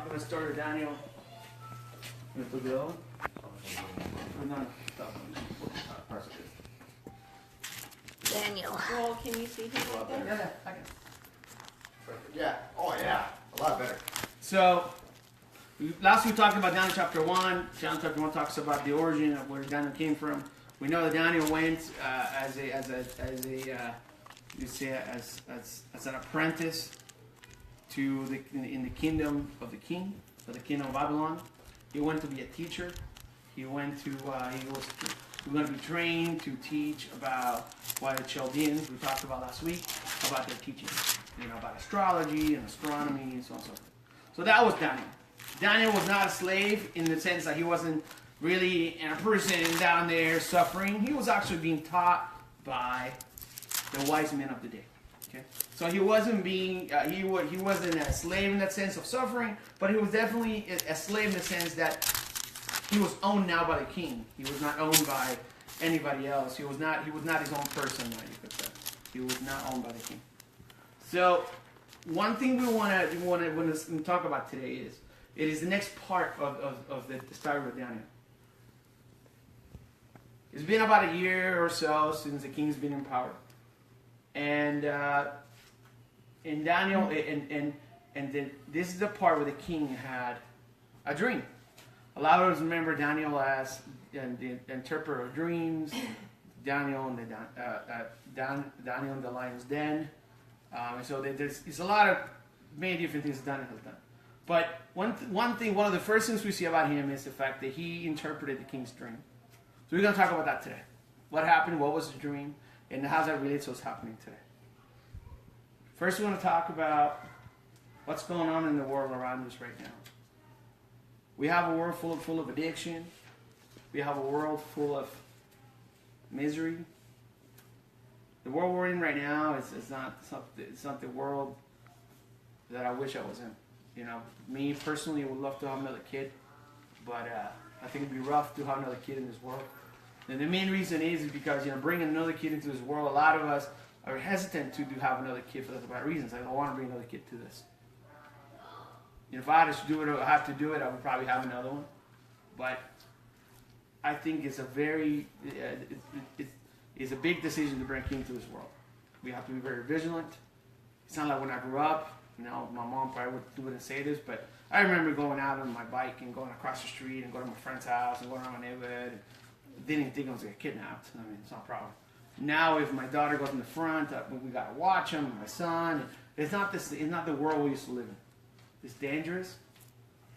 I'm going to start with Daniel. With the bill. Daniel. Well, can you see him right there? Yeah, I can. Yeah. Oh, yeah. A lot better. So, last we talked about Daniel chapter 1. Daniel chapter 1 talks about the origin of where Daniel came from. We know that Daniel went as an apprentice to in the kingdom of the king, of the kingdom of Babylon. He went to be a teacher. He went to he was going to be trained to teach about what the Chaldeans we talked about last week about their teaching, about astrology and astronomy and so on and so forth. So that was Daniel. Daniel was not a slave in the sense that he wasn't really a person down there suffering. He was actually being taught by the wise men of the day. Okay, so he wasn't being he wasn't a slave in that sense of suffering, but he was definitely a slave in the sense that he was owned now by the king. He was not owned by anybody else. He was not his own person, you could say. He was not owned by the king. So one thing we want to talk about today is it is the next part of the story of Daniel. It's been about a year or so since the king's been in power. And Daniel, this is the part where the king had a dream. A lot of us remember Daniel as the interpreter of dreams, Daniel in the lion's den. So there's a lot of many different things Daniel has done. But one of the first things we see about him is the fact that he interpreted the king's dream. So we're going to talk about that today. What happened? What was the dream? And how that relates to what's happening today. First, we want to talk about what's going on in the world around us right now. We have a world full of addiction. We have a world full of misery. The world we're in right now is not the world that I wish I was in. Me personally would love to have another kid, but I think it'd be rough to have another kid in this world. And the main reason is because bringing another kid into this world, a lot of us are hesitant to have another kid for the bad reasons. I don't want to bring another kid to this. If I had to do it, or I have to do it, I would probably have another one. But I think it's a it's a big decision to bring a kid into this world. We have to be very vigilant. It's not like when I grew up. My mom probably wouldn't say this, but I remember going out on my bike and going across the street and going to my friend's house and going around my neighborhood. Didn't think I was going to get kidnapped. I mean, it's not a problem. Now, if my daughter goes in the front, we got to watch him. My son. It's not the world we used to live in. It's dangerous.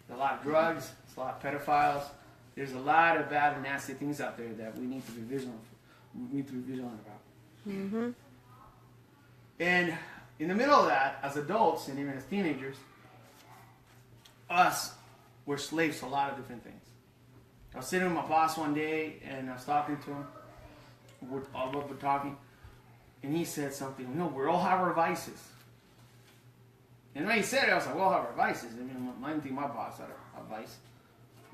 There's a lot of drugs. There's a lot of pedophiles. There's a lot of bad and nasty things out there that we need to be vigilant. About. Mm-hmm. And in the middle of that, as adults and even as teenagers, we're slaves to a lot of different things. I was sitting with my boss one day, and I was talking to him. We're talking, and he said something. We all have our vices. And when he said it, I was like, we all have our vices. I mean, I didn't think my boss had a vice,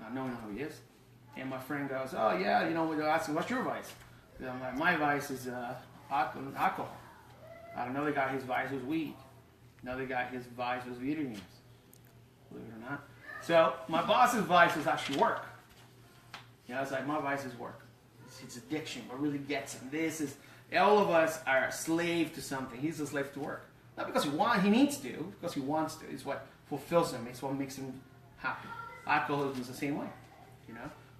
not knowing who he is. And my friend goes, oh, yeah, we're asking, what's your vice? And I'm like, my vice is alcohol. Another guy, his vice was weed. Another guy, his vice was video games. Believe it or not. So my boss's vice was actually work. I was like, my vice is work. It's addiction. What really gets him? All of us are a slave to something. He's a slave to work. Not because he needs to, because he wants to. It's what fulfills him. It's what makes him happy. Alcoholism is the same way.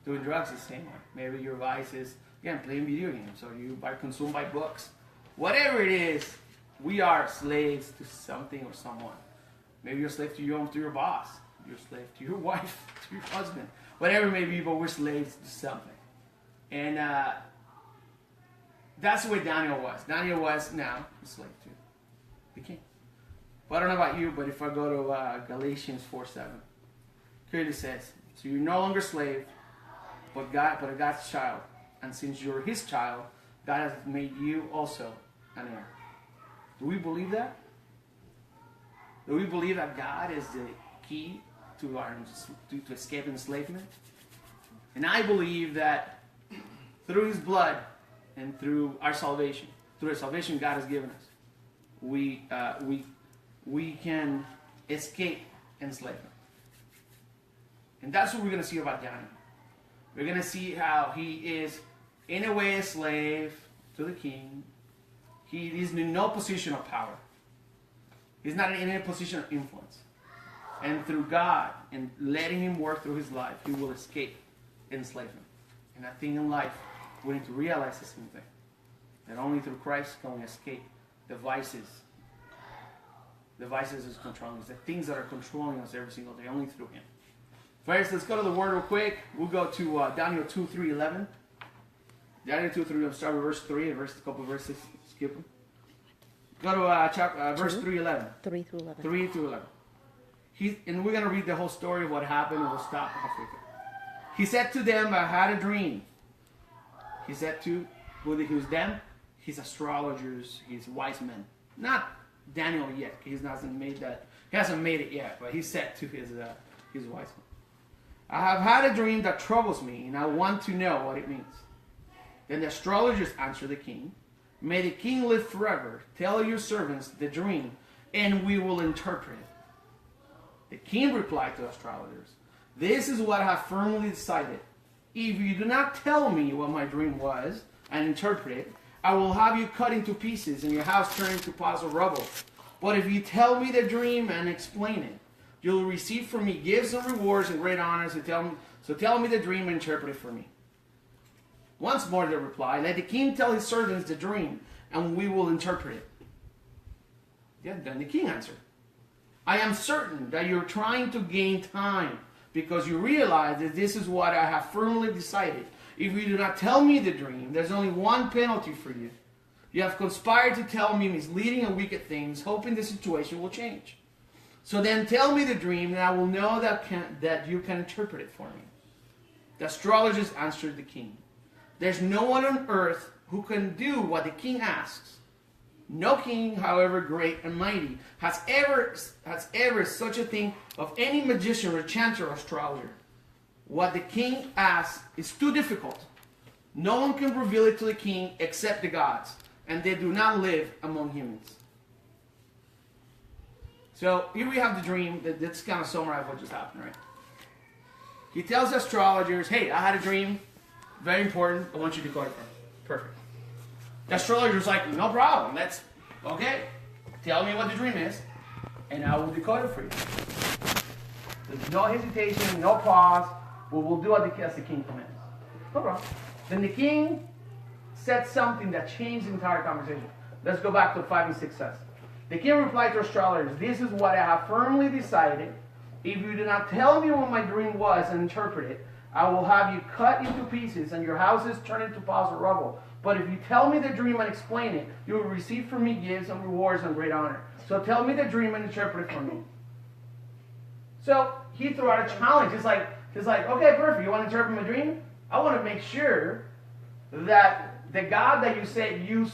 Doing drugs is the same way. Maybe your vice is, again, playing video games, or you consume by books. Whatever it is, we are slaves to something or someone. Maybe you're a slave to your boss. You're a slave to your wife, to your husband. Whatever it may be, but we're slaves to something. And that's the way Daniel was. Daniel was now a slave to the king. Well, I don't know about you, but if I go to Galatians 4:7, clearly says, so you're no longer a slave, but a God's child. And since you're his child, God has made you also an heir. Do we believe that? Do we believe that God is the key to escape enslavement? And I believe that through his blood and through our salvation, through the salvation God has given us, we can escape enslavement. And that's what we're going to see about Daniel. We're going to see how he is, in a way, a slave to the king. He is in no position of power. He's not in any position of influence. And through God and letting him work through his life, he will escape enslavement. And I think in life, we need to realize the same thing. That only through Christ can we escape the vices. The vices is controlling us. The things that are controlling us every single day, only through him. First, let's go to the word real quick. We'll go to Daniel 2:3-11. Daniel 2:3, I'll start with verse 3, a couple of verses, skip them. Go to verse 3:11. 3 through 11. 3 through 11. And we're going to read the whole story of what happened, and we'll stop halfway through. He said to them, I had a dream. He said to, who was them? His astrologers, his wise men. Not Daniel yet. He hasn't made it yet, but he said to his wise men, I have had a dream that troubles me, and I want to know what it means. Then the astrologers answered the king, may the king live forever. Tell your servants the dream, and we will interpret it. The king replied to the astrologers, this is what I have firmly decided. If you do not tell me what my dream was and interpret it, I will have you cut into pieces and your house turned into piles of rubble. But if you tell me the dream and explain it, you'll receive from me gifts and rewards and great honors. So tell me the dream and interpret it for me. Once more they replied, let the king tell his servants the dream, and we will interpret it. Then the king answered, I am certain that you're trying to gain time, because you realize that this is what I have firmly decided. If you do not tell me the dream, there's only one penalty for you. You have conspired to tell me misleading and wicked things, hoping the situation will change. So then tell me the dream, and I will know that you can interpret it for me. The astrologers answered the king, there's no one on earth who can do what the king asks. No king, however great and mighty, has ever such a thing of any magician or enchanter or astrologer. What the king asks is too difficult. No one can reveal it to the king except the gods, and they do not live among humans. So here we have the dream. That's kind of summarize what just happened, right? He tells the astrologers, hey, I had a dream. Very important. I want you to decode it for me. Perfect. The astrologer's like, no problem. Okay. Tell me what the dream is, and I will decode it for you. There's no hesitation, no pause. We will do as the king commands. No problem. Then the king said something that changed the entire conversation. Let's go back to 5 and 6 says. The king replied to astrologers, this is what I have firmly decided. If you do not tell me what my dream was and interpret it, I will have you cut into pieces and your houses turned into piles of rubble. But if you tell me the dream and explain it, you will receive from me gifts and rewards and great honor. So tell me the dream and interpret it for me. So he threw out a challenge. It's like, okay, perfect. You want to interpret my dream? I want to make sure that the God that you say you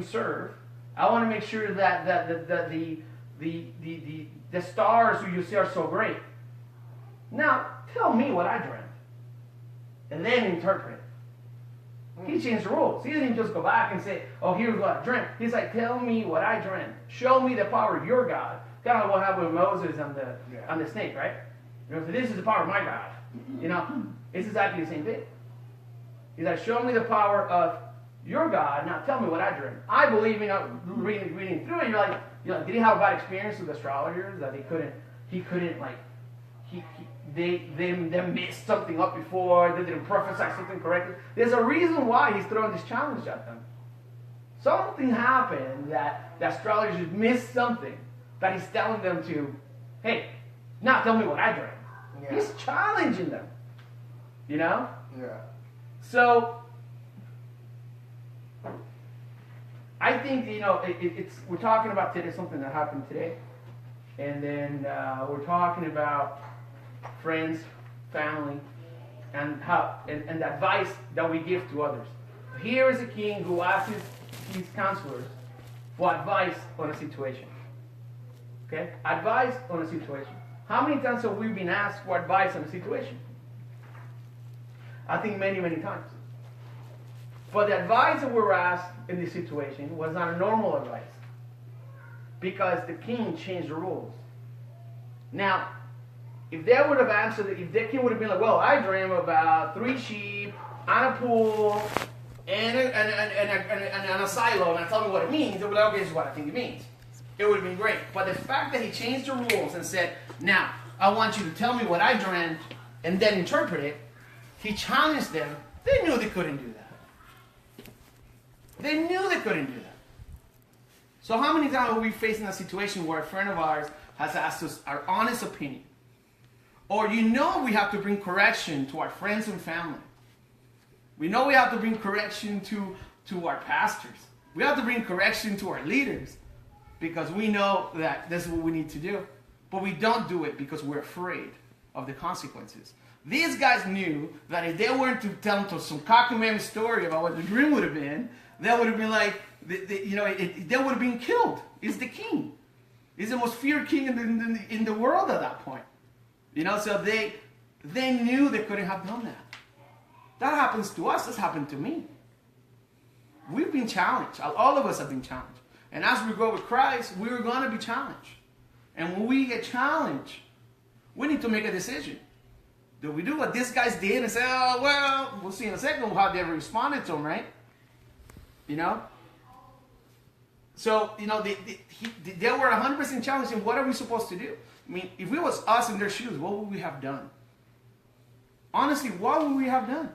serve, I want to make sure that the stars who you see are so great. Now, tell me what I dreamt. And then interpret it. He changed the rules. He didn't just go back and say, oh, here's what I dreamt. He's like, tell me what I dreamt. Show me the power of your God. Kind of what happened with Moses and the snake, right? You know, so this is the power of my God. You know, it's exactly the same thing. He's like, show me the power of your God. Now tell me what I dreamt. I believe, you know, reading through it, you're like, did he have a bad experience with astrologers that they messed something up before, they didn't prophesy something correctly? There's a reason why he's throwing this challenge at them. Something happened that the astrologers missed something that he's telling them to, hey, now tell me what I dreamt. Yeah. He's challenging them. You know? Yeah. So I think, you know, we're talking about today something that happened today. And then we're talking about friends, family, and how and the advice that we give to others. Here is a king who asks his counselors for advice on a situation. Okay? Advice on a situation. How many times have we been asked for advice on a situation? I think many, many times. But the advice that we were asked in this situation was not a normal advice, because the king changed the rules. Now, if they would have answered, if the king would have been like, well, I dream about 3 sheep and a pool and a silo, and tell me what it means, it would have been, okay, this is what I think it means. It would have been great. But the fact that he changed the rules and said, now, I want you to tell me what I dreamed and then interpret it, he challenged them. They knew they couldn't do that. They knew they couldn't do that. So how many times are we facing a situation where a friend of ours has asked us our honest opinion? Or we have to bring correction to our friends and family. We know we have to bring correction to our pastors. We have to bring correction to our leaders because we know that this is what we need to do. But we don't do it because we're afraid of the consequences. These guys knew that if they weren't to tell them some cockamamie story about what the dream would have been, that would have been like, they would have been killed. He's the king. He's the most feared king in the world at that point. So they knew they couldn't have done that. That happens to us. This happened to me. We've been challenged. All of us have been challenged. And as we grow with Christ, we're going to be challenged. And when we get challenged, we need to make a decision. Do we do what these guys did and say, oh, well, we'll see in a second how they responded to him, right? So, they were 100% challenged, and what are we supposed to do? I mean, if it was us in their shoes, what would we have done? Honestly, what would we have done?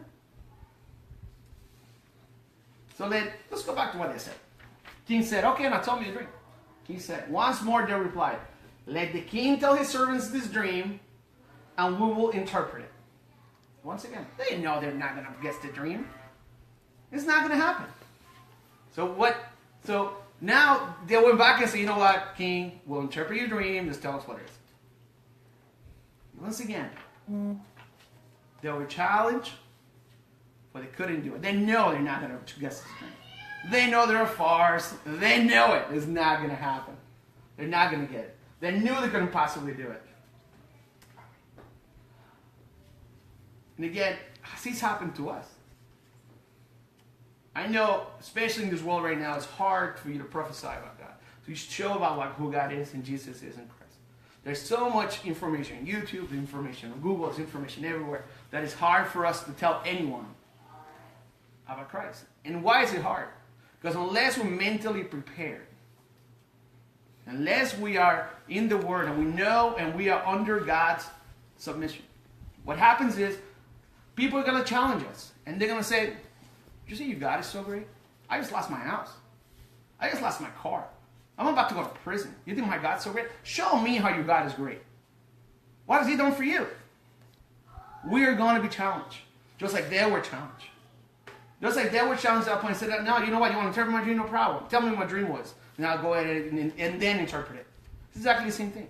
So then, let's go back to what they said. King said, okay, now tell me the dream. He said, once more they replied, let the king tell his servants this dream, and we will interpret it. Once again, they know they're not going to guess the dream. It's not going to happen. So now they went back and said, you know what, king, we'll interpret your dream. Just tell us what it is. Once again, they were challenged, but they couldn't do it. They know they're not going to guess this dream. They know they're a farce. They know it. It's not going to happen. They're not going to get it. They knew they couldn't possibly do it. And again, this happened to us. I know, especially in this world right now, it's hard for you to prophesy about God. To show about who God is and Jesus is in Christ. There's so much information on YouTube, information on Google, there's information everywhere, that it's hard for us to tell anyone about Christ. And why is it hard? Because unless we're mentally prepared, unless we are in the Word and we know and we are under God's submission, what happens is people are going to challenge us. And they're going to say, you see, your God is so great. I just lost my house. I just lost my car. I'm about to go to prison. You think my God's so great? Show me how your God is great. What has he done for you? We are going to be challenged. Just like they were challenged. Just like they were challenged at that point and said, no, you know what? You want to interpret my dream? No problem. Tell me what my dream was. And I'll go ahead and then interpret it. It's exactly the same thing.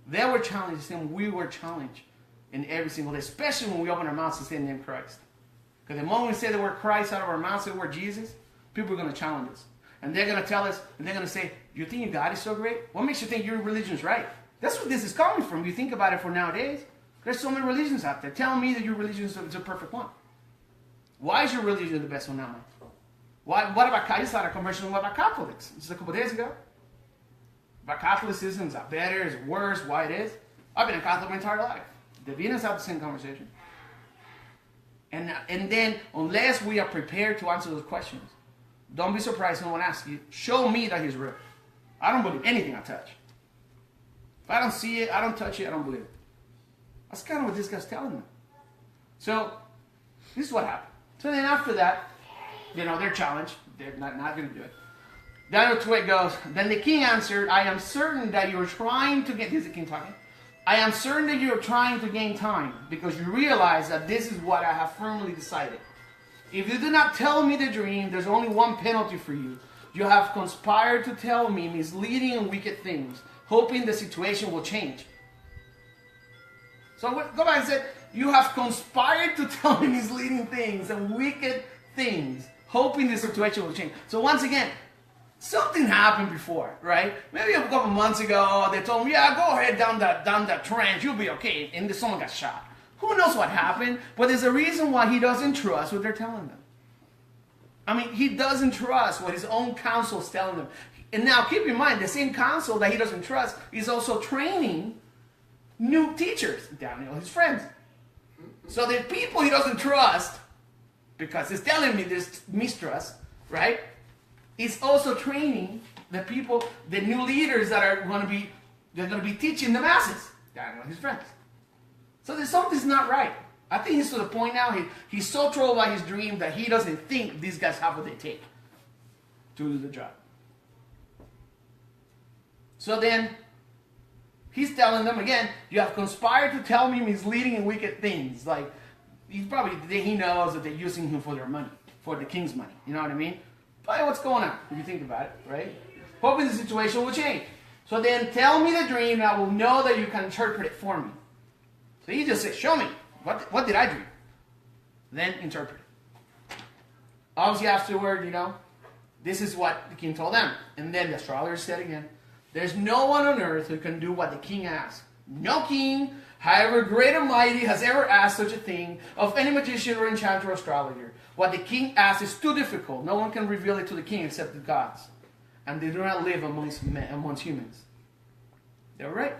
They were challenged and we were challenged in every single day. Especially when we open our mouths and say the name Christ. Because the moment we say the word Christ out of our mouths, say the word Jesus, people are going to challenge us. And they're going to tell us, and they're going to say, you think your God is so great? What makes you think your religion's right? That's what this is coming from. You think about it for nowadays. There's so many religions out there. Tell me that your religion is the perfect one. Why is your religion the best one now? What about, I just had a conversation about Catholics just a couple days ago. About Catholicism, is that better, is it worse, why it is? I've been a Catholic my entire life. The Venus have the same conversation. And then, unless we are prepared to answer those questions, don't be surprised when someone asks you, show me that he's real. I don't believe anything I touch. If I don't see it, I don't touch it, I don't believe it. That's kind of what this guy's telling them. So, this is what happened. So then after that, they're challenged. They're not going to do it. Daniel 2:8 goes, then the king answered, I am certain that you are trying to get, this is the king talking, I am certain that you are trying to gain time because you realize that this is what I have firmly decided. If you do not tell me the dream, there's only one penalty for you. You have conspired to tell me misleading and wicked things, hoping the situation will change. So go back and say, you have conspired to tell me misleading things and wicked things, hoping the situation will change. So once again, something happened before, right? Maybe a couple months ago, they told me, yeah, go ahead down that trench, you'll be okay. And then someone got shot. Who knows what happened? But there's a reason why he doesn't trust what they're telling them. I mean, he doesn't trust what his own counsel is telling them. And now keep in mind, the same counsel that he doesn't trust is also training new teachers, Daniel, his friends. So the people he doesn't trust, because he's telling me there's mistrust, right? He's also training the people, the new leaders that are going to be, they're going to be teaching the masses, Daniel and his friends. So there's something's not right. I think he's to the point now, he's so troubled by his dream that he doesn't think these guys have what they take to do the job. So then, he's telling them again, you have conspired to tell me misleading and wicked things. Like, he knows that they're using him for their money, for the king's money. You know what I mean? But what's going on, if you think about it, right? Hoping the situation will change. So then tell me the dream and I will know that you can interpret it for me. So he just said, show me. What did I dream? Then interpret it. Obviously afterward, this is what the king told them. And then the astrologer said again, there's no one on earth who can do what the king asks. No king, however great and mighty, has ever asked such a thing of any magician or enchanter or astrologer. What the king asks is too difficult. No one can reveal it to the king except the gods. And they do not live amongst humans. They were right.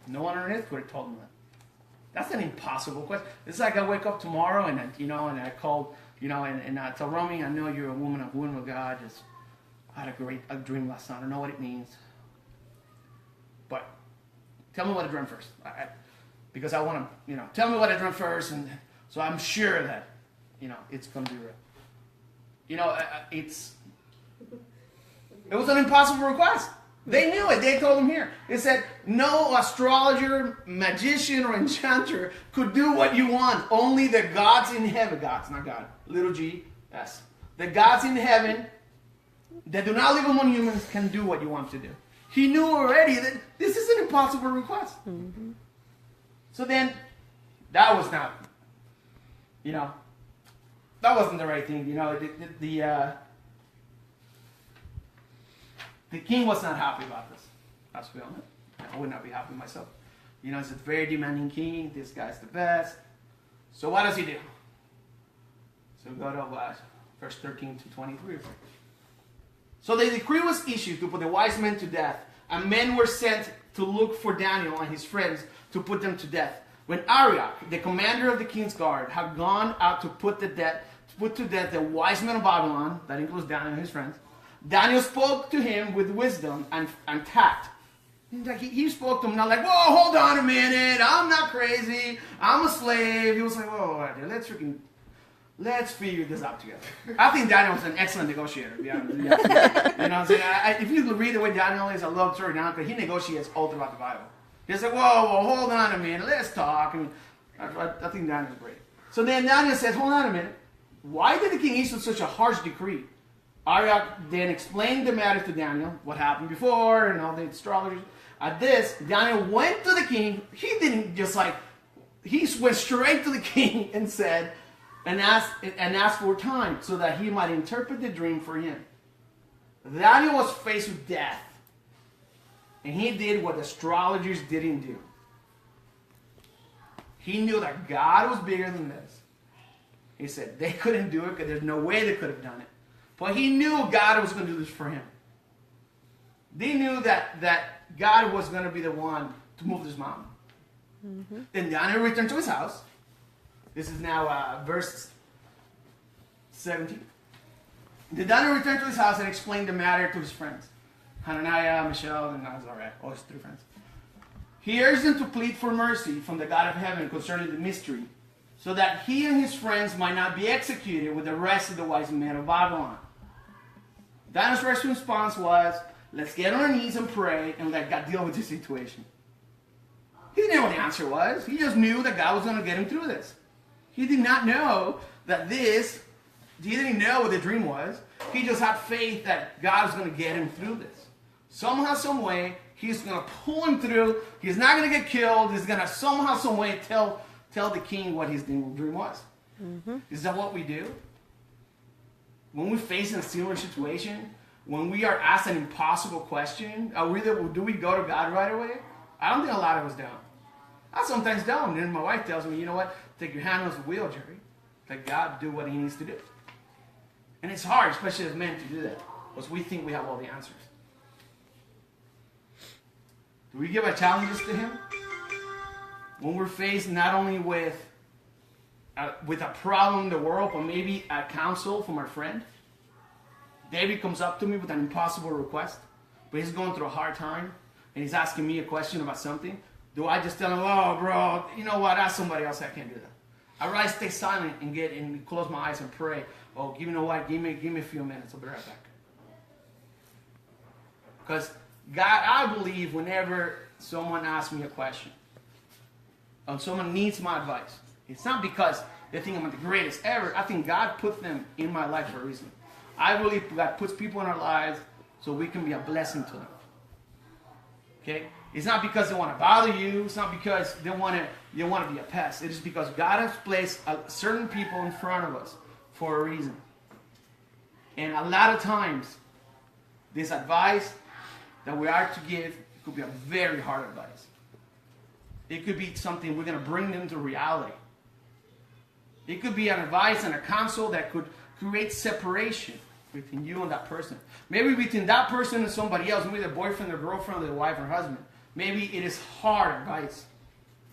No one on earth could have told them that. That's an impossible question. It's like I wake up tomorrow and I call, and I tell Romy, I know you're a woman of God. I had a dream last night. I don't know what it means. But tell me what I dreamt first. Because I want to, tell me what I dreamt first. And so I'm sure that, it's going to be real. It was an impossible request. They knew it. They told him here. It said, no astrologer, magician, or enchanter could do what you want. Only the gods in heaven, gods, not God, little g, s. The gods in heaven that do not live among humans can do what you want to do. He knew already that this is an impossible request. Mm-hmm. So then, that was not, that wasn't the right thing. The king was not happy about this. Let's be honest. I would not be happy myself. It's a very demanding king. This guy's the best. So what does he do? So go to verse 13 to 23. So the decree was issued to put the wise men to death, and men were sent to look for Daniel and his friends to put them to death. When Arioch, the commander of the king's guard, had gone out to put to death the wise men of Babylon, that includes Daniel and his friends, Daniel spoke to him with wisdom and tact. He spoke to him not like, whoa, hold on a minute, I'm not crazy, I'm a slave. He was like, whoa, let's figure this out together. I think Daniel was an excellent negotiator, to be honest. You know what I'm saying? If you read the way Daniel is, I love Sir Daniel because he negotiates all throughout the Bible. He's like, whoa, hold on a minute, let's talk. I think Daniel's great. So then Daniel says, hold on a minute, why did the king issue such a harsh decree? Arioch then explained the matter to Daniel, what happened before, and all the astrologers. At this, Daniel went to the king. He didn't he went straight to the king and said, and asked for time so that he might interpret the dream for him. Daniel was faced with death, and he did what astrologers didn't do. He knew that God was bigger than this. He said they couldn't do it because there's no way they could have done it. But he knew God was going to do this for him. They knew that God was going to be the one to move this mountain. Mm-hmm. Then Daniel returned to his house. This is now verse 17. Then Daniel returned to his house and explained the matter to his friends. Hananiah, Mishael, and Azariah, all his 3 friends. He urged them to plead for mercy from the God of heaven concerning the mystery, so that he and his friends might not be executed with the rest of the wise men of Babylon. Daniel's first response was, let's get on our knees and pray and let God deal with this situation. He didn't know what the answer was. He just knew that God was going to get him through this. He did not know he didn't know what the dream was. He just had faith that God was going to get him through this. Somehow, some way, he's going to pull him through. He's not going to get killed. He's going to somehow, some way tell the king what his dream was. Mm-hmm. Is that what we do? When we face a similar situation, when we are asked an impossible question, do we go to God right away? I don't think a lot of us don't. I sometimes don't. And my wife tells me, you know what? Take your hand off the wheel, Jerry. Let God do what he needs to do. And it's hard, especially as men, to do that. Because we think we have all the answers. Do we give our challenges to him? when we're faced not only with a problem in the world, but maybe a counsel from our friend. David comes up to me with an impossible request, but he's going through a hard time, and he's asking me a question about something. Do I just tell him, oh, bro, you know what, ask somebody else, I can't do that. I'd rather stay silent and close my eyes and pray. Oh, you know what, give me a few minutes, I'll be right back. Because God, I believe whenever someone asks me a question, or someone needs my advice, it's not because they think I'm the greatest ever. I think God put them in my life for a reason. I believe God puts people in our lives so we can be a blessing to them. Okay? It's not because they want to bother you. It's not because they want to be a pest. It is because God has placed certain people in front of us for a reason. And a lot of times, this advice that we are to give could be a very hard advice. It could be something we're going to bring them to reality. It could be an advice and a counsel that could create separation between you and that person. Maybe between that person and somebody else, maybe the boyfriend or girlfriend or the wife or husband. Maybe it is hard advice.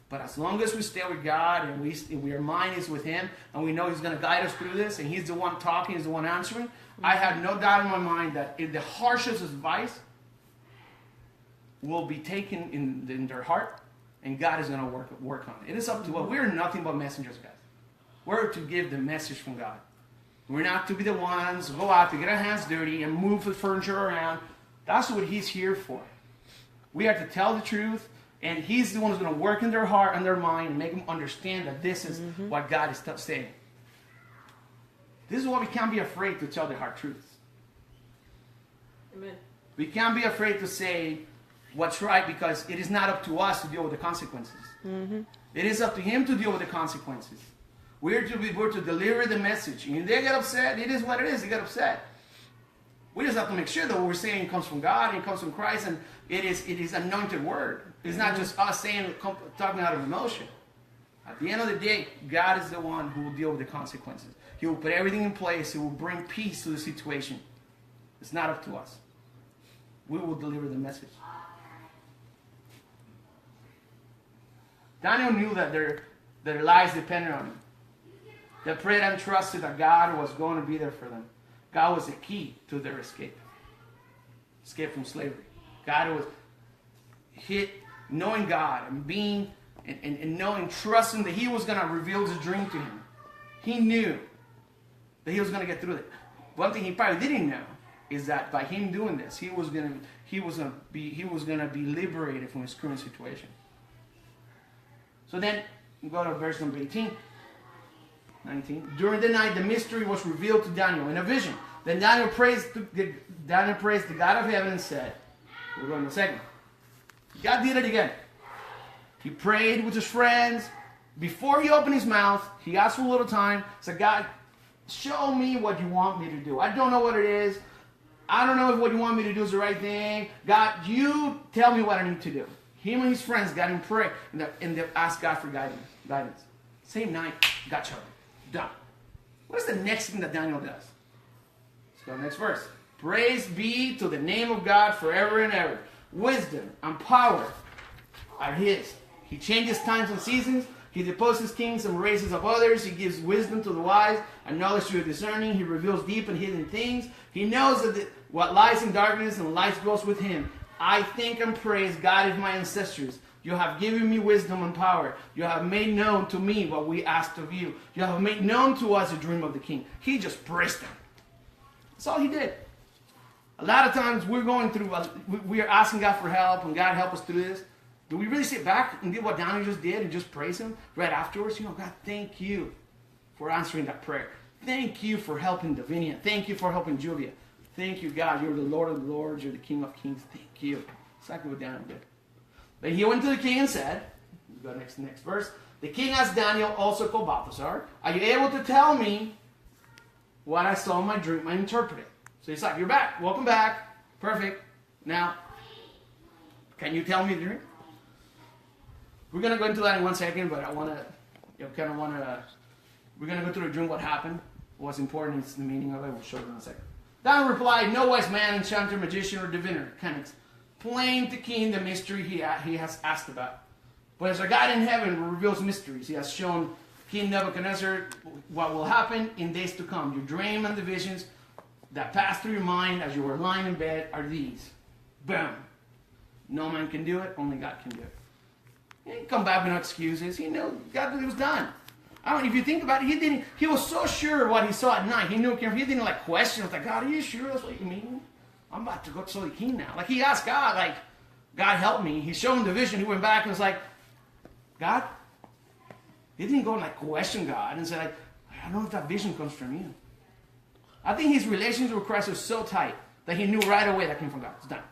But as long as we stay with God and our mind is with Him and we know He's going to guide us through this and He's the one talking, He's the one answering, I have no doubt in my mind that if the harshest advice will be taken in their heart and God is going to work on it. It is up to us. We're nothing but messengers, guys. We're to give the message from God. We're not to be the ones who go out to get our hands dirty and move the furniture around. That's what He's here for. We are to tell the truth, and He's the one who's going to work in their heart and their mind and make them understand that this is what God is saying. This is why we can't be afraid to tell the hard truths. Amen. We can't be afraid to say what's right because it is not up to us to deal with the consequences. It is up to Him to deal with the consequences. We're to deliver the message. And if they get upset, it is what it is. They get upset. We just have to make sure that what we're saying comes from God and comes from Christ, and it is anointed word. It's not just us saying, talking out of emotion. At the end of the day, God is the one who will deal with the consequences. He will put everything in place. He will bring peace to the situation. It's not up to us. We will deliver the message. Daniel knew that their lives depended on him. They prayed and trusted that God was going to be there for them. God was the key to their escape. Escape from slavery. God was knowing God and knowing, trusting that He was going to reveal His dream to him. He knew that he was going to get through it. One thing he probably didn't know is that by him doing this, he was going to be liberated from his current situation. So then, go to verse number 19. During the night, the mystery was revealed to Daniel in a vision. Then Daniel praised the God of heaven and said, we're going to the second. God did it again. He prayed with his friends. Before he opened his mouth, he asked for a little time. Said, God, show me what you want me to do. I don't know what it is. I don't know if what you want me to do is the right thing. God, you tell me what I need to do. Him and his friends got him pray and they asked God for guidance. Same night, gotcha. Done. What is the next thing that Daniel does? Let's go to the next verse. Praise be to the name of God forever and ever. Wisdom and power are his. He changes times and seasons. He deposes kings and raises up others. He gives wisdom to the wise and knowledge to the discerning. He reveals deep and hidden things. He knows that what lies in darkness and light goes with him. I thank and praise God of my ancestors. You have given me wisdom and power. You have made known to me what we asked of you. You have made known to us the dream of the king. He just praised him. That's all he did. A lot of times we're going through, we are asking God for help, and God help us through this. Do we really sit back and do what Daniel just did and just praise him right afterwards? You know, God, thank you for answering that prayer. Thank you for helping Davinia. Thank you for helping Julia. Thank you, God. You're the Lord of Lords. You're the King of Kings. Thank you. Exactly what Daniel did. But he went to the king and said, go next verse. The king asked Daniel, also called Balthasar, are you able to tell me what I saw in my dream? I interpreted. So he's like, you're back. Welcome back. Perfect. Now, can you tell me the dream? We're going to go into that in 1 second, but I want to, we're going to go through the dream, what happened. What's important is the meaning of it. We'll show you in a second. Daniel replied, no wise man, enchanter, magician, or diviner can explain to king the mystery he has asked about. But as our God in heaven reveals mysteries, he has shown King Nebuchadnezzar what will happen in days to come. Your dream and the visions that pass through your mind as you were lying in bed are these. Boom. No man can do it, only God can do it. He didn't come back with no excuses. He knew God, it was done. I don't know, if you think about it, he was so sure of what he saw at night. He knew it came. He didn't like question. He was like, God, are you sure that's what you mean? I'm about to go to the king now. Like he asked God, like, God help me. He showed him the vision. He went back and was like, God? He didn't go and like question God and say like, I don't know if that vision comes from you. I think his relationship with Christ was so tight that he knew right away that came from God. It's done.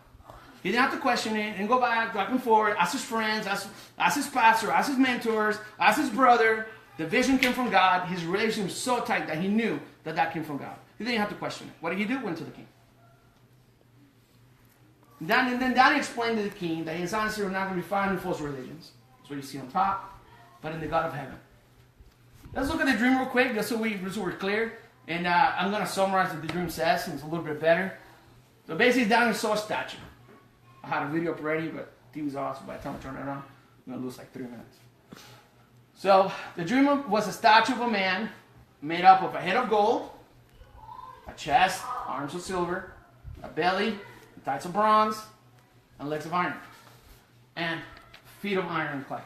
He didn't have to question it and go back and forth, ask his friends, ask his pastor, ask his mentors, ask his brother. The vision came from God. His relationship was so tight that he knew that that came from God. He didn't have to question it. What did he do? Went to the king. And then Daniel explained to the king that his answer was not going to be found in false religions. That's what you see on top, but in the God of heaven. Let's look at the dream real quick, just so we're clear. And I'm going to summarize what the dream says, and it's a little bit better. So basically, Daniel saw a statue. I had a video up already, but TV's off, so by the time I turn it on, I'm going to lose like 3 minutes. So the dream was a statue of a man made up of a head of gold, a chest, arms of silver, a belly, thighs of bronze, and legs of iron, and feet of iron and clay.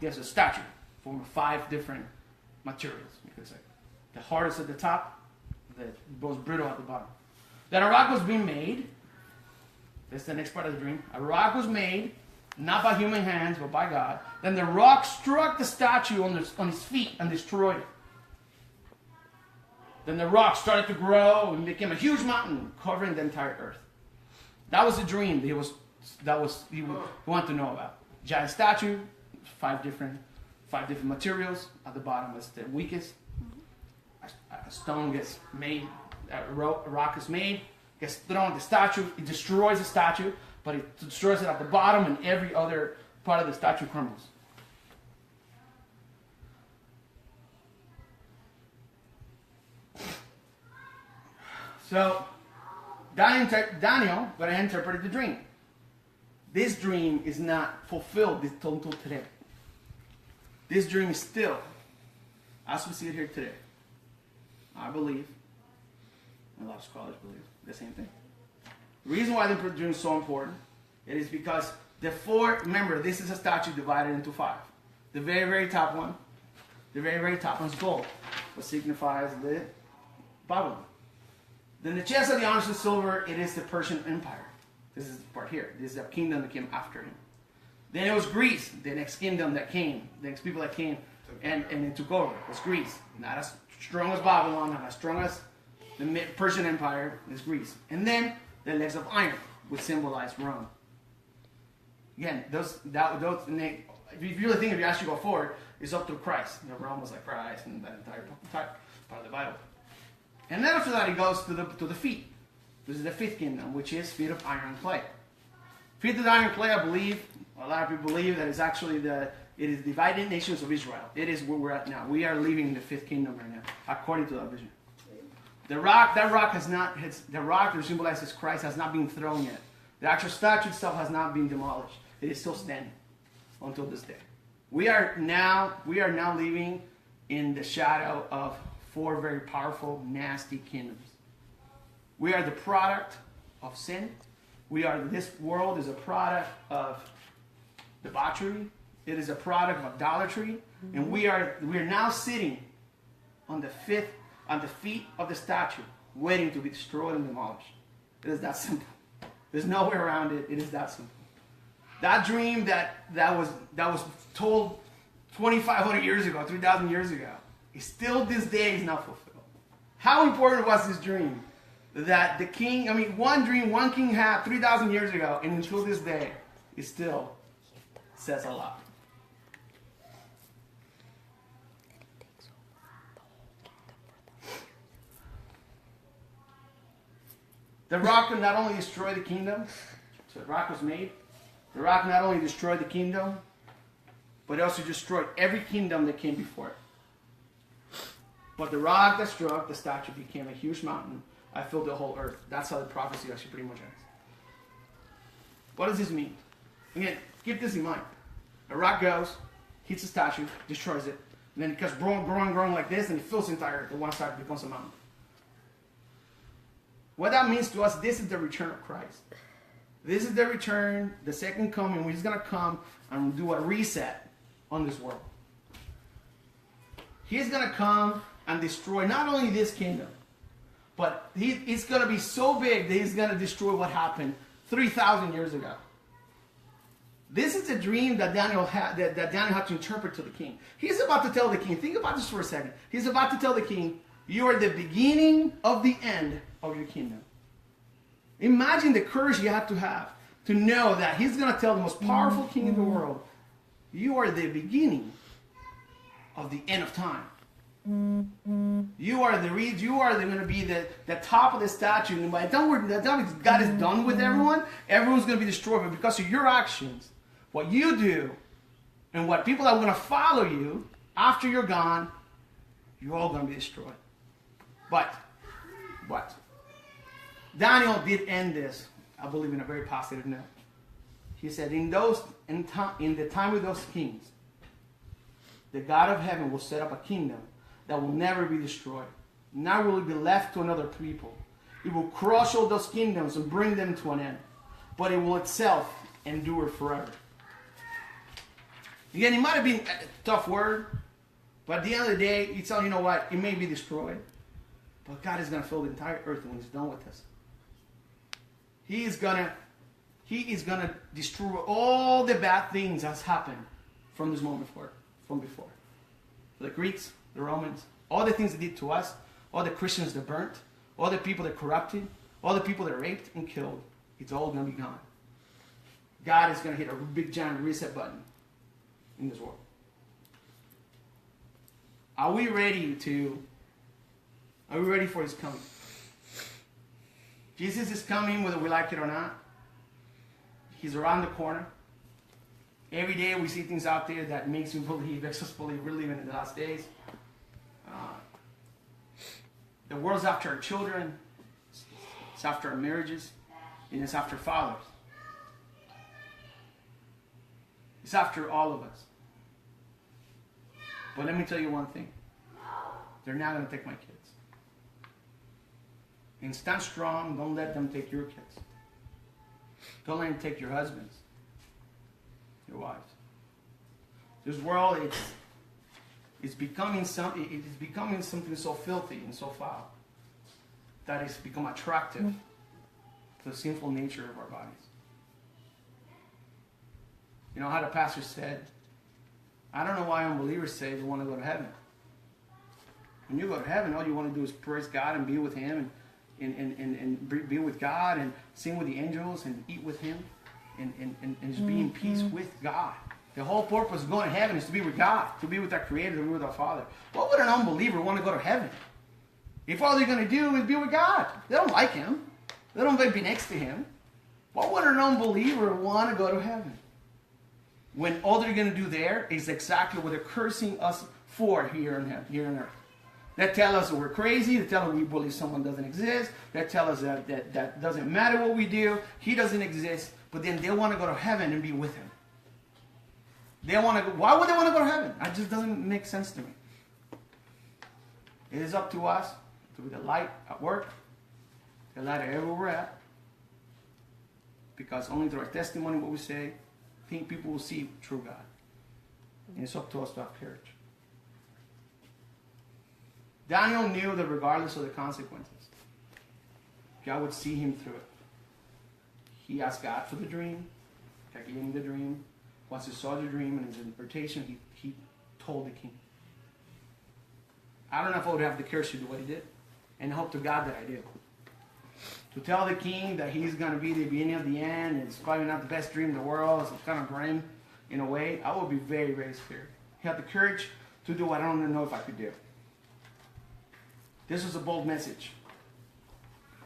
There's a statue formed of 5 different materials, you could say. The hardest at the top, the most brittle at the bottom. Then a rock was being made. This is the next part of the dream. A rock was made, not by human hands, but by God. Then the rock struck the statue on his feet and destroyed it. Then the rock started to grow and became a huge mountain covering the entire earth. That was the dream he wanted to know about. Giant statue, 5 different materials. At the bottom is the weakest. A stone gets made, a rock is made, gets thrown at the statue. It destroys the statue, but it destroys it at the bottom, and every other part of the statue crumbles. So Daniel going to interpret the dream. This dream is not fulfilled until today. This dream is still, as we see it here today. I believe, and a lot of scholars believe, the same thing. The reason why the dream is so important, it is because remember, this is a statue divided into 5. The very, very top one is gold, which signifies the Babylon. Then the chest of the honest and silver, it is the Persian Empire. This is the part here. This is the kingdom that came after him. Then it was Greece, the next kingdom that came, the next people that came and it took over. It was Greece. Not as strong as Babylon, not as strong as the Persian Empire, is Greece. And then the legs of iron, which symbolize Rome. Again, if you really think, if you actually go forward, it's up to Christ. Rome was like Christ and that entire part of the Bible. And then after that, he goes to the feet. This is the 5th kingdom, which is feet of iron and clay. Feet of iron and clay, I believe, a lot of people believe that it's actually it is divided nations of Israel. It is where we're at now. We are living the 5th kingdom right now, according to that vision. The rock that symbolizes Christ has not been thrown yet. The actual statue itself has not been demolished. It is still standing until this day. We are now living in the shadow of 4 very powerful, nasty kingdoms. We are the product of sin. This world is a product of debauchery. It is a product of idolatry. Mm-hmm. And we are now sitting on the feet of the statue, waiting to be destroyed and demolished. It is that simple. There's no way around it. It is that simple. That dream that was told 2,500 years ago, 3,000 years ago, is still this day is not fulfilled. How important was this dream? That the king, one dream one king had 3,000 years ago, and until this day, it still says a lot. The rock could not only destroy the kingdom, so the rock was made. The rock not only destroyed the kingdom, but it also destroyed every kingdom that came before it. But the rock that struck the statue became a huge mountain. I filled the whole earth. That's how the prophecy actually pretty much ends. What does this mean? Again, keep this in mind. A rock goes, hits the statue, destroys it, and then it keeps growing like this, and it fills the entire earth. The one side becomes a mountain. What that means to us, this is the return of Christ. This is the return, the second coming, when he's going to come and do a reset on this world. He's going to come and destroy not only this kingdom, but he's going to be so big that he's going to destroy what happened 3,000 years ago. This is a dream that Daniel had to interpret to the king. He's about to tell the king, think about this for a second. He's about to tell the king, you are the beginning of the end of your kingdom. Imagine the courage you have to know that he's going to tell the most powerful king in the world, you are the beginning of the end of time. You are going to be the top of the statue. And by the time God is done with everyone, everyone's going to be destroyed. But because of your actions, what you do, and what people are going to follow you after you're gone, you're all going to be destroyed. But Daniel did end this, I believe, in a very positive note. He said, in the time of those kings, the God of heaven will set up a kingdom that will never be destroyed. Nor will it be left to another people. It will crush all those kingdoms and bring them to an end. But it will itself endure forever. Again, it might have been a tough word, but at the end of the day, you tell you know what, it may be destroyed, but God is going to fill the entire earth when he's done with us. He is going to destroy all the bad things that's happened from this moment forward, from before. The Greeks, the Romans, all the things they did to us, all the Christians that burnt, all the people that corrupted, all the people that raped and killed, it's all going to be gone. God is going to hit a big giant reset button in this world. Are we ready for his coming? Jesus is coming whether we like it or not. He's around the corner. Every day we see things out there that makes us believe we're living in the last days. The world's after our children. It's after our marriages. And it's after fathers. It's after all of us. But let me tell you one thing. They're not going to take my kids. And stand strong. Don't let them take your kids. Don't let them take your husbands. Your wives. This world, it's becoming something so filthy and so foul that it's become attractive to the sinful nature of our bodies. You know how the pastor said, I don't know why unbelievers say they want to go to heaven. When you go to heaven, all you want to do is praise God and be with him and be with God and sing with the angels and eat with him and just be in peace with God. The whole purpose of going to heaven is to be with God, to be with our Creator, to be with our Father. What would an unbeliever want to go to heaven? If all they're going to do is be with God. They don't like him. They don't want to be next to him. What would an unbeliever want to go to heaven? When all they're going to do there is exactly what they're cursing us for here on earth. They tell us that we're crazy. They tell us we believe someone doesn't exist. They tell us that doesn't matter what we do. He doesn't exist. But then they want to go to heaven and be with him. Why would they want to go to heaven? That just doesn't make sense to me. It is up to us to be the light at work, the light everywhere we're at. Because only through our testimony, what we say, I think people will see true God. And it's up to us to have courage. Daniel knew that regardless of the consequences, God would see him through it. He asked God for the dream. God gave him the dream. Once he saw the dream and his interpretation, he told the king. I don't know if I would have the courage to do what he did. And I hope to God that I do. To tell the king that he's going to be the beginning of the end, and it's probably not the best dream in the world, it's kind of grim in a way, I would be very, very scared. He had the courage to do what I don't even know if I could do. This was a bold message.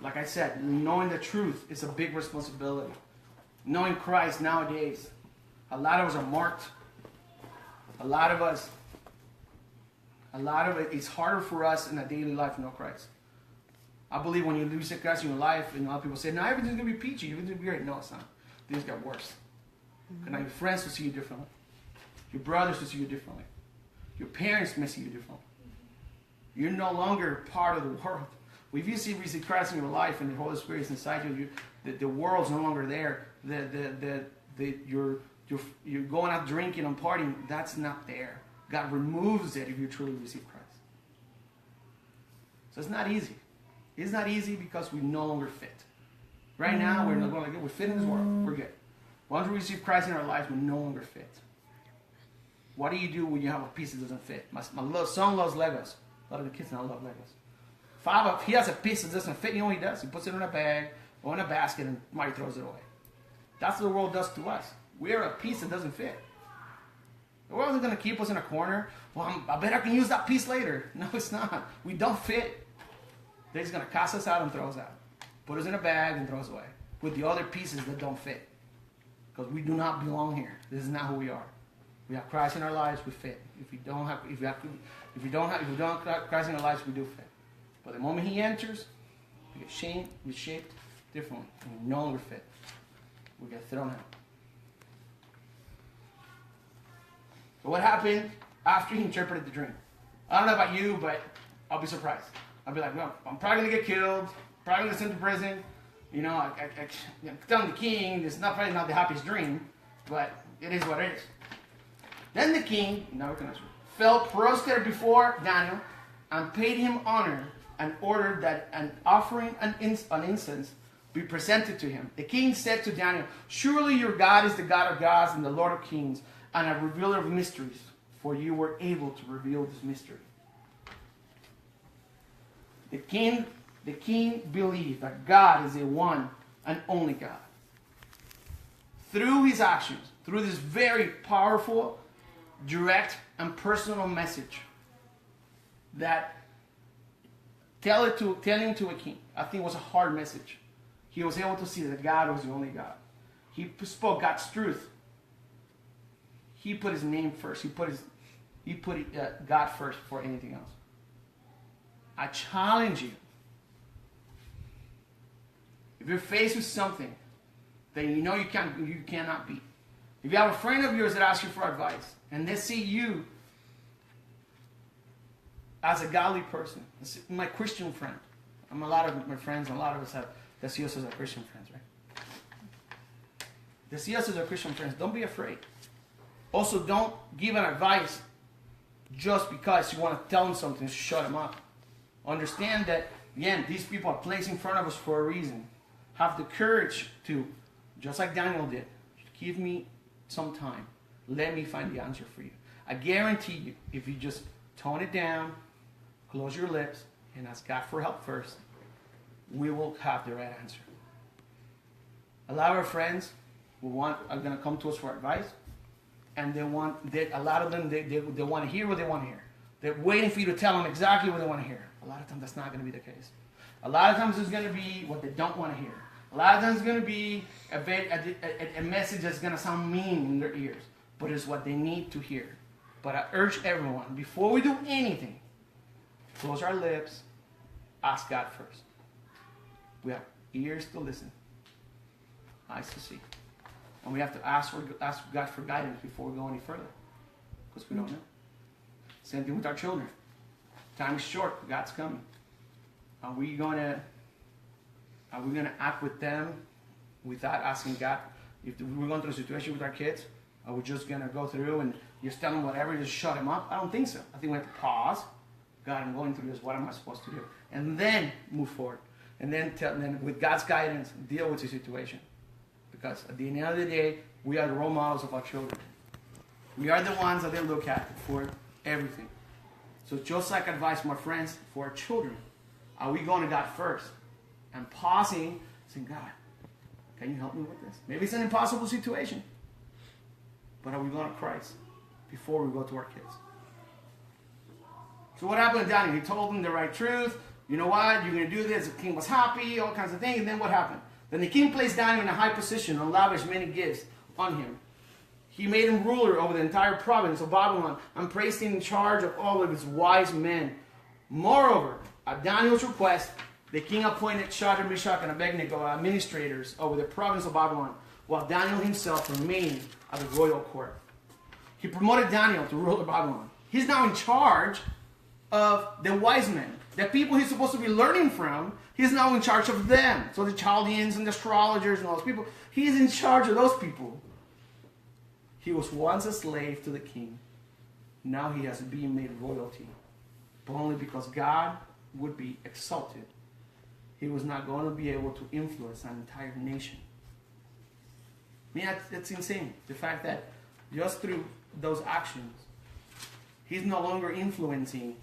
Like I said, knowing the truth is a big responsibility. Knowing Christ nowadays, a lot of us are marked. A lot of it, it's harder for us in a daily life to know Christ. I believe when you lose Christ in your life, and a lot of people say, no, everything's going to be peachy, everything's going to be great. No, it's not. Things get worse. Because now your friends will see you differently. Your brothers will see you differently. Your parents may see you differently. You're no longer part of the world. If you see Christ in your life and the Holy Spirit is inside you, the world's no longer there. You're going out drinking and partying. That's not there. God removes it if you truly receive Christ. So it's not easy. It's not easy because we no longer fit. Right now, we're not going like, we fit in this world. We're good. Once we receive Christ in our lives, we no longer fit. What do you do when you have a piece that doesn't fit? My son loves Legos. A lot of the kids now love Legos. If he has a piece that doesn't fit, you know what he does? He puts it in a bag or in a basket and Marty throws it away. That's what the world does to us. We're a piece that doesn't fit. The world is going to keep us in a corner. Well, I bet I can use that piece later. No, it's not. We don't fit. They're just going to cast us out and throw us out. Put us in a bag and throw us away with the other pieces that don't fit. Because we do not belong here. This is not who we are. We have Christ in our lives, we fit. If we don't have Christ in our lives, we do fit. But the moment He enters, we get shaped differently, and we no longer fit. We get thrown out. So what happened after he interpreted the dream? I don't know about you, but I'll be surprised. I'll be like, well, I'm probably going to get killed, probably going to send to prison. You know, I'm telling the king, it's probably not the happiest dream, but it is what it is. Then the king, Nebuchadnezzar, fell prostrate before Daniel and paid him honor and ordered that an offering and incense be presented to him. The king said to Daniel, surely your God is the God of gods and the Lord of kings and a revealer of mysteries, for you were able to reveal this mystery. The king believed that God is the one and only God. Through his actions, through this very powerful, direct, and personal message that telling to a king, I think was a hard message. He was able to see that God was the only God. He spoke God's truth. He put his name first. He put God first before anything else. I challenge you. If you're faced with something that you know you cannot beat, if you have a friend of yours that asks you for advice, and they see you as a godly person, my Christian friend, a lot of my friends, a lot of us they see us as our Christian friends, right? They see us as our Christian friends. Don't be afraid. Also, don't give an advice just because you want to tell them something, shut them up. Understand that, again, these people are placed in front of us for a reason. Have the courage to, just like Daniel did, give me some time. Let me find the answer for you. I guarantee you, if you just tone it down, close your lips, and ask God for help first, we will have the right answer. A lot of our friends are going to come to us for advice, and a lot of them, they want to hear what they want to hear. They're waiting for you to tell them exactly what they want to hear. A lot of times that's not going to be the case. A lot of times it's going to be what they don't want to hear. A lot of times it's going to be a message that's going to sound mean in their ears, but it's what they need to hear. But I urge everyone, before we do anything, close our lips, ask God first. We have ears to listen, eyes to see. And we have to ask God for guidance before we go any further, because we don't know. Same thing with our children. Time is short. God's coming. Are we going to act with them without asking God? If we're going through a situation with our kids, are we just going to go through and just tell them whatever, just shut them up? I don't think so. I think we have to pause. God, I'm going through this. What am I supposed to do? And then move forward. And then with God's guidance, deal with the situation. Because at the end of the day, we are the role models of our children. We are the ones that they look at for everything. So just like advice, my friends, for our children, are we going to God first? And pausing, saying, God, can you help me with this? Maybe it's an impossible situation. But are we going to Christ before we go to our kids? So what happened to Daniel? He told them the right truth. You know what? You're going to do this. The king was happy, all kinds of things. And then what happened? Then the king placed Daniel in a high position and lavished many gifts on him. He made him ruler over the entire province of Babylon and placed him in charge of all of his wise men. Moreover, at Daniel's request, the king appointed Shadrach, Meshach, and Abednego administrators over the province of Babylon, while Daniel himself remained at the royal court. He promoted Daniel to rule the Babylon. He's now in charge of the wise men. The people he's supposed to be learning from, he's now in charge of them. So the Chaldeans and the astrologers and all those people, he's in charge of those people. He was once a slave to the king. Now he has been made royalty. But only because God would be exalted. He was not going to be able to influence an entire nation. I mean, that's insane. The fact that just through those actions, he's no longer influencing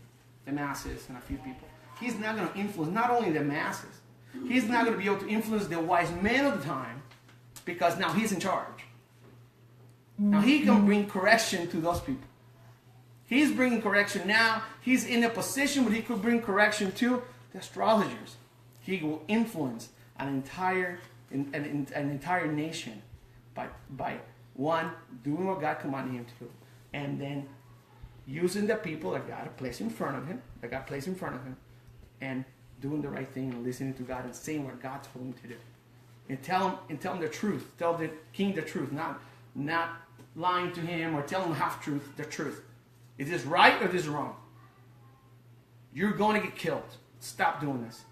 the masses and a few people. He's not going to influence not only the masses, he's not going to be able to influence the wise men of the time because now he's in charge. Now he can bring correction to those people. He's bringing correction now. He's in a position where he could bring correction to the astrologers. He will influence an entire nation by one, doing what God commanded him to do, and then using the people that God placed in front of him, and doing the right thing and listening to God and saying what God told him to do. And tell him the truth. Tell the king the truth, not lying to him or telling him half-truth, the truth. Is this right or is this wrong? You're going to get killed. Stop doing this.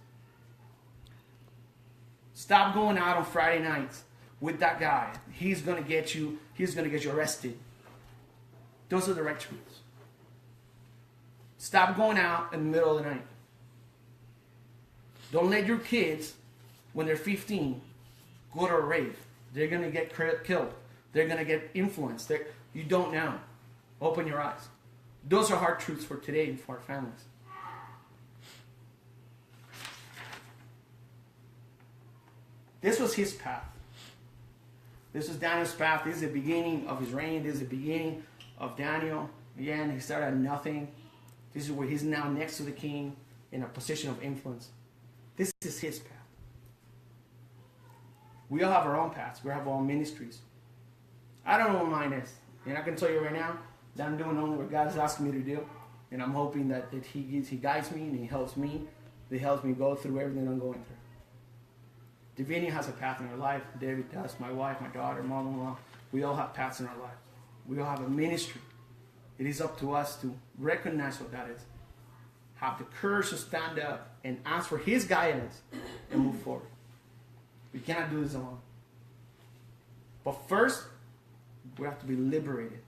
Stop going out on Friday nights with that guy. He's going to get you arrested. Those are the right truths. Stop going out in the middle of the night. Don't let your kids, when they're 15, go to a rave. They're going to get killed. They're going to get influenced. You don't know. Open your eyes. Those are hard truths for today and for our families. This was his path. This was Daniel's path. This is the beginning of his reign. This is the beginning of Daniel. Again, he started at nothing. This is where he's now next to the king in a position of influence. This is his path. We all have our own paths. We have our own ministries. I don't know what mine is. And I can tell you right now that I'm doing only what God is asking me to do. And I'm hoping that he guides me and he helps me. He helps me go through everything I'm going through. Divinia has a path in her life. David does. My wife, my daughter, mother-in-law. We all have paths in our life. We all have a ministry. It is up to us to recognize what that is. Have the courage to stand up and ask for his guidance and move forward. We cannot do this alone. But first, we have to be liberated.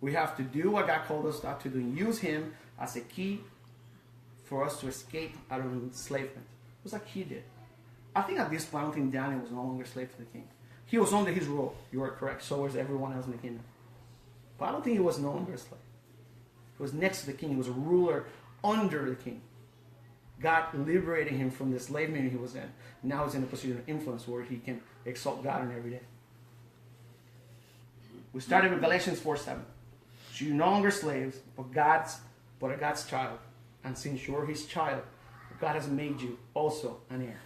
We have to do what God called us to do and use him as a key for us to escape out of enslavement. It was like he did. I think at this point, I don't think Daniel was no longer a slave to the king. He was under his rule. You are correct. So was everyone else in the kingdom. But I don't think he was no longer a slave. He was next to the king. He was a ruler under the king. God liberated him from the enslavement he was in. Now he's in a position of influence where he can exalt God in every day. We started with Galatians 4:7. So you're no longer slaves, but a God's child. And since you're his child, God has made you also an heir.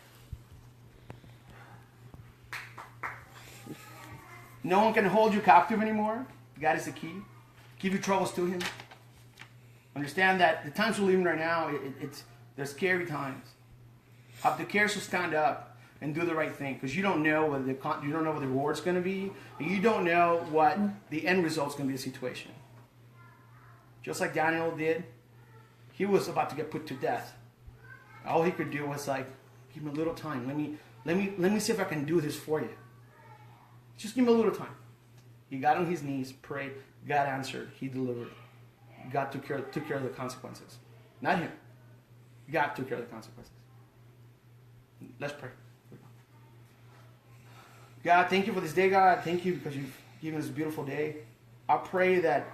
No one can hold you captive anymore. God is the key. Give your troubles to him. Understand that the times we're living right now, they're scary times. Have the courage to stand up and do the right thing, because you don't know what the reward's going to be, and you don't know what the end result's going to be of the situation. Just like Daniel did, he was about to get put to death. All he could do was give me a little time. Let me see if I can do this for you. Just give him a little time. He got on his knees, prayed. God answered. He delivered. God took care of the consequences. Not him. God took care of the consequences. Let's pray. God, thank you for this day, God. Thank you because you've given us a beautiful day. I pray that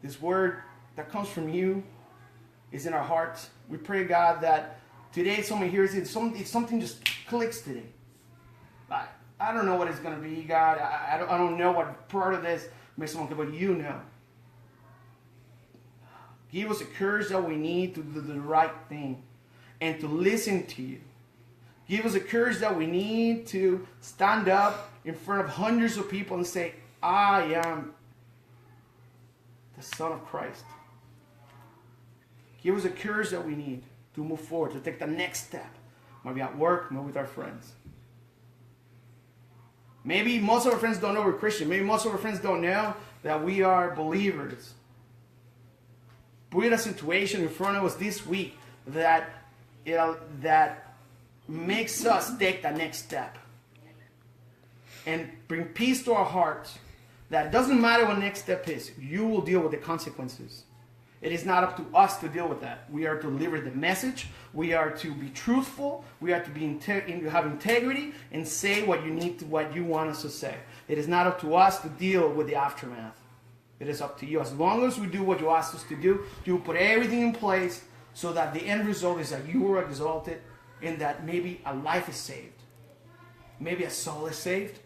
this word that comes from you is in our hearts. We pray, God, that today someone hears it. Something just clicks today. I don't know what it's going to be, God. I don't know what part of this makes someone come, but you know. Give us the courage that we need to do the right thing and to listen to you. Give us the courage that we need to stand up in front of hundreds of people and say, I am the Son of Christ. Give us the courage that we need to move forward, to take the next step. Maybe at work, maybe with our friends. Maybe most of our friends don't know we're Christian. Maybe most of our friends don't know that we are believers, put a situation in front of us this week that makes us take the next step and bring peace to our hearts. That doesn't matter what next step is, you will deal with the consequences. It is not up to us to deal with that. We are to deliver the message. We are to be truthful. We are to be have integrity and say what you want us to say. It is not up to us to deal with the aftermath. It is up to you. As long as we do what you ask us to do, you put everything in place so that the end result is that you are exalted and that maybe a life is saved. Maybe a soul is saved.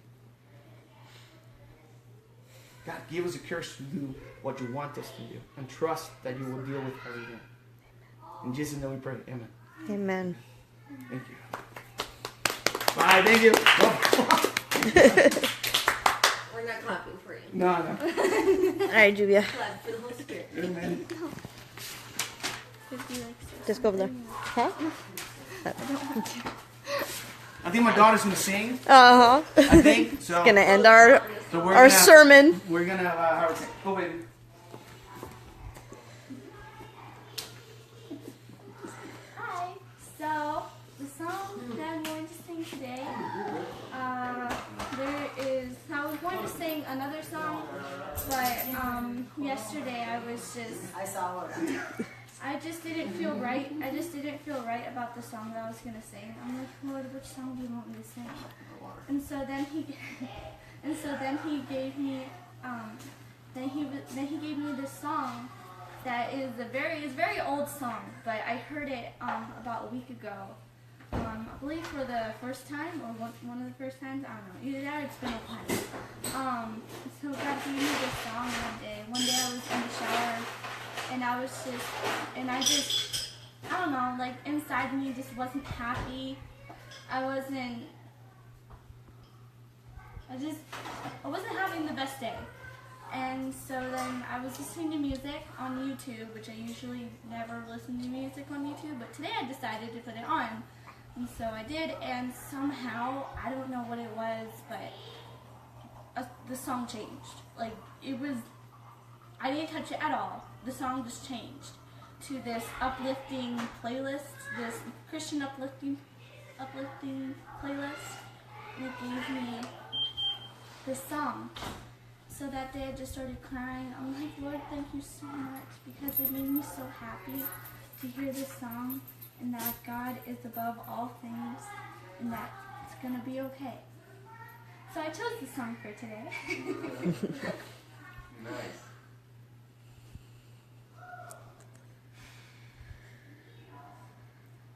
God, give us the courage to do what you want us to do and trust that you will deal with everything. In Jesus' name we pray. Amen. Amen. Thank you. Bye. Thank you. We're not clapping for you. No. All right, Julia. Clap for the Holy Spirit. Amen. Just go over there. Huh? I think my daughter's going to sing. Uh-huh. I think. So, Gonna end our we're sermon. We're going to have her sing. Go, baby. Hi. So the song that I'm going to sing today, I was going to sing another song, but yesterday I just didn't feel right. I just didn't feel right about the song that I was gonna sing. I'm like, Lord, which song do you want me to sing? And so then he gave me this song that is it's a very old song, but I heard it about a week ago. I believe for the first time or one of the first times. I don't know. Either that or it's been a time. So God gave me this song one day. One day I was in the shower. And I don't know, like inside me just wasn't happy. I wasn't having the best day. And so then I was listening to music on YouTube, which I usually never listen to music on YouTube, but today I decided to put it on. And so I did, and somehow, I don't know what it was, but the song changed. Like, I didn't touch it at all. The song just changed to this uplifting playlist, this Christian uplifting playlist. And it gave me this song. So that day I just started crying. I'm like, Lord, thank you so much, because it made me so happy to hear this song and that God is above all things and that it's going to be okay. So I chose this song for today. Nice.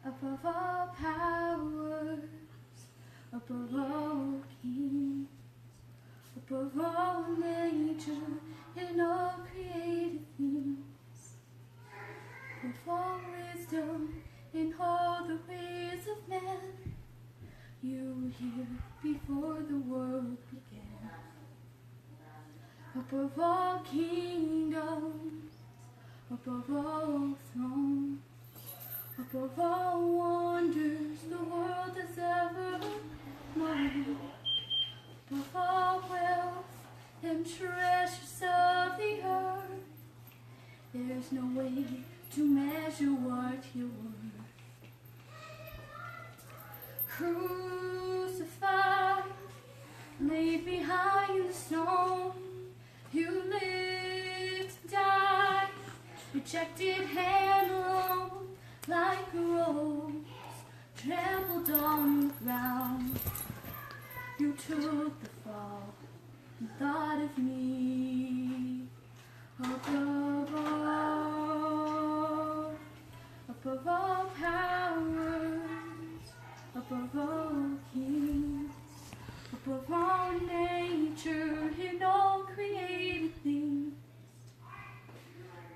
Above all powers, above all kings, above all nature and all created things, above all wisdom in all the ways of man, you were here before the world began. Above all kingdoms, above all thrones, above all wonders the world has ever known, above all wealth and treasures of the earth, there's no way to measure what you're worth. Crucified, laid behind the stone, you lived and died, rejected and alone, like a rose trampled on the ground. You took the fall and thought of me. Above all powers, above all kings, above all nature and all created things,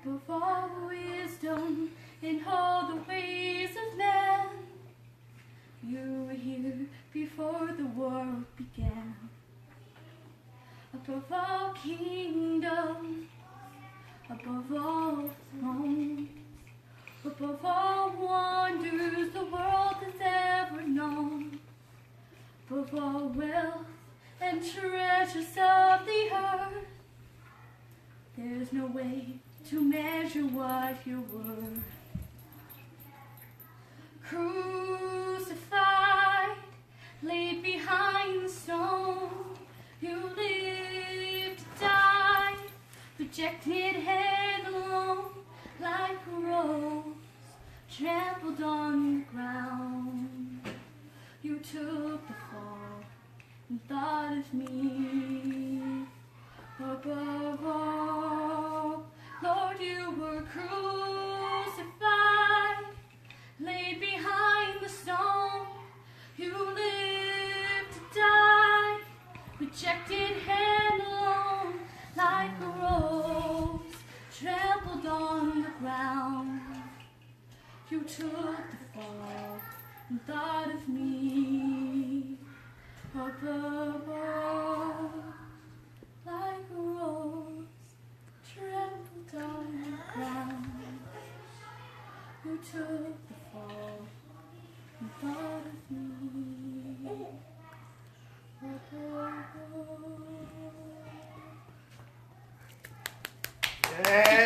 above all wisdom in all the ways of man, you were here before the world began. Above all kingdoms, above all thrones, above all wonders the world has ever known, above all wealth and treasures of the earth, There's no way to measure what you're worth. Crucified, laid behind the stone, you lived to die, rejected head alone, like a rose trampled on the ground. You took the fall and thought of me above all. Lord, you were crucified, laid behind the stone. You lived to die, rejected hand alone, like a rose trampled on the ground. You took the fall and thought of me above all, like a rose trampled on the ground. You took the fall and thought of me above all. Yeah.